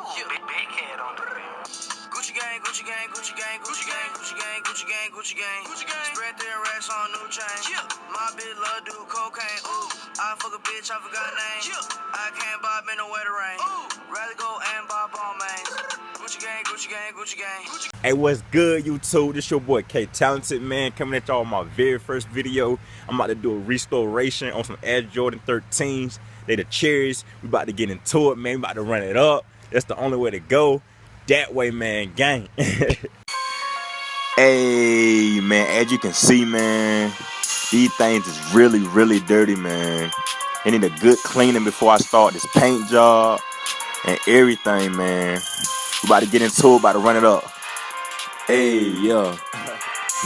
Big head on the Gucci gang, Gucci gang, Gucci gang, Gucci gang, Gucci gang, Gucci gang, Gucci gang, Gucci gang. Spread their racks on new chain. My bitch love do cocaine. Ooh, I fuck a bitch, I forgot name. I can't buy me no wetter rain. Rather go and buy ball mains. Gucci gang, Gucci gang, Gucci gang. Hey, what's good, YouTube? This your boy K Talented, man, coming at y'all on my very first video. I'm about to do a restoration on some Air Jordan 13's. They the cherries. We about to get into it, man. We about to run it up. That's the only way to go. That way, man, gang. Hey, man, as you can see, man, these things is really dirty, man. They need a good cleaning before I start this paint job and everything, man. We about to get into it, about to run it up. Hey, yeah.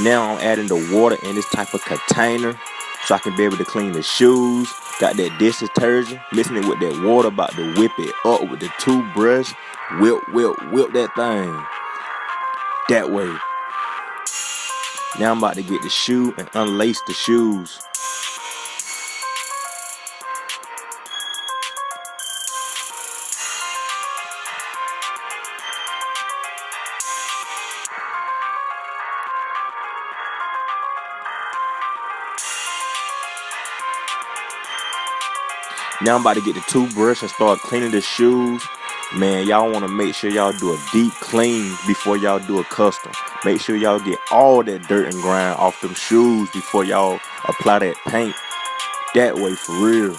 Now I'm adding the water in this type of container so I can be able to clean the shoes. Got that dish detergent, mixing it with that water, about to whip it up with the toothbrush. Whip that thing. That way. Now I'm about to get the shoe and unlace the shoes. Now I'm about to get the toothbrush and start cleaning the shoes. Man, y'all want to make sure y'all do a deep clean before y'all do a custom. Make sure y'all get all that dirt and grime off them shoes before y'all apply that paint. That way, for real.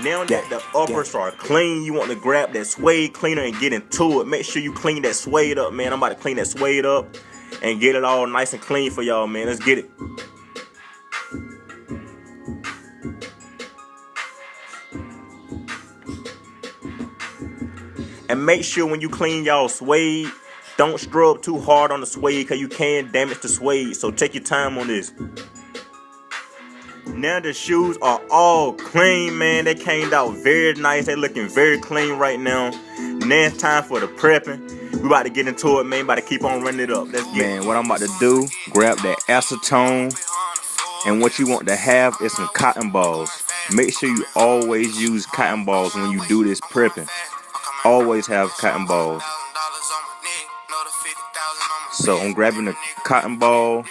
Now that the uppers are clean, you want to grab that suede cleaner and get into it. Make sure you clean that suede up, man. I'm about to clean that suede up and get it all nice and clean for y'all, man. Let's get it. And make sure when you clean y'all suede, don't scrub too hard on the suede because you can damage the suede. So take your time on this. Now the shoes are all clean, man. They came out very nice. They looking very clean right now. Now it's time for the prepping. We about to get into it, man. About to keep on running it up. Let's get it. Man, what I'm about to do, grab that acetone. And what you want to have is some cotton balls. Make sure you always use cotton balls when you do this prepping. Always have cotton balls. So I'm grabbing the cotton ball,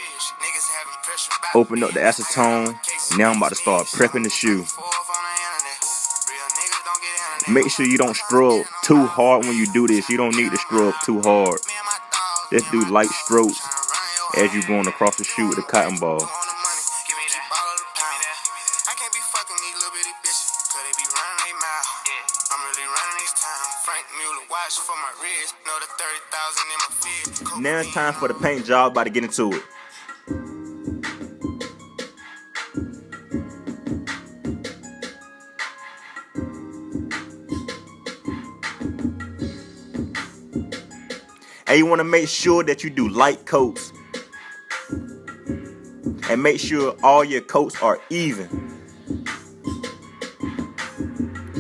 open up the acetone. Now I'm about to start prepping the shoe. Make sure you don't scrub too hard when you do this. You don't need to scrub too hard. Let's do light strokes as you're going across the shoe with the cotton ball. Now it's time for the paint job. About to get into it. And you want to make sure that you do light coats. And make sure all your coats are even.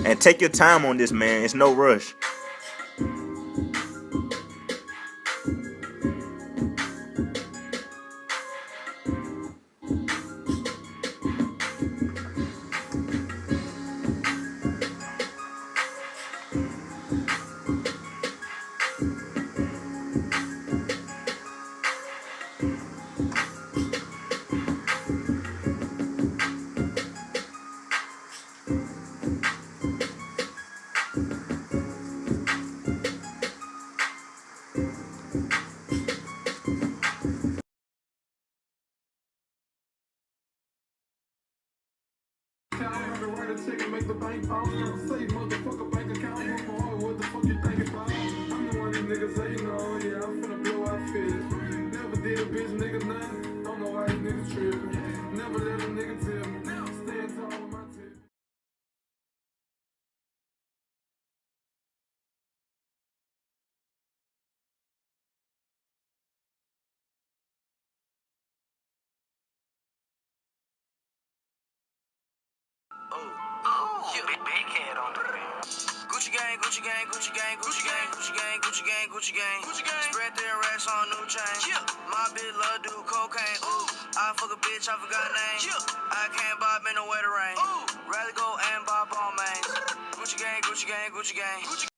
And take your time on this, man. It's no rush. Make the bank bounce, say motherfucker bank account, what the fuck you think about? I'm the one these niggas say, no, yeah, I'm finna blow out fish. Never did a bitch nigga nothing, don't know why these niggas trippin'. Never let a nigga tell me, stand tall on my tip. Big head on the Gucci gang, Gucci gang, Gucci gang, Gucci gang, Gucci gang, Gucci gang, Gucci gang, Gucci gang. Spread their racks on new chain. My bitch love do cocaine. Ooh, I fuck a bitch, I forgot name. I can't buy me no wetter rain. Rather go and buy ball mains. Gucci gang, Gucci gang, Gucci gang.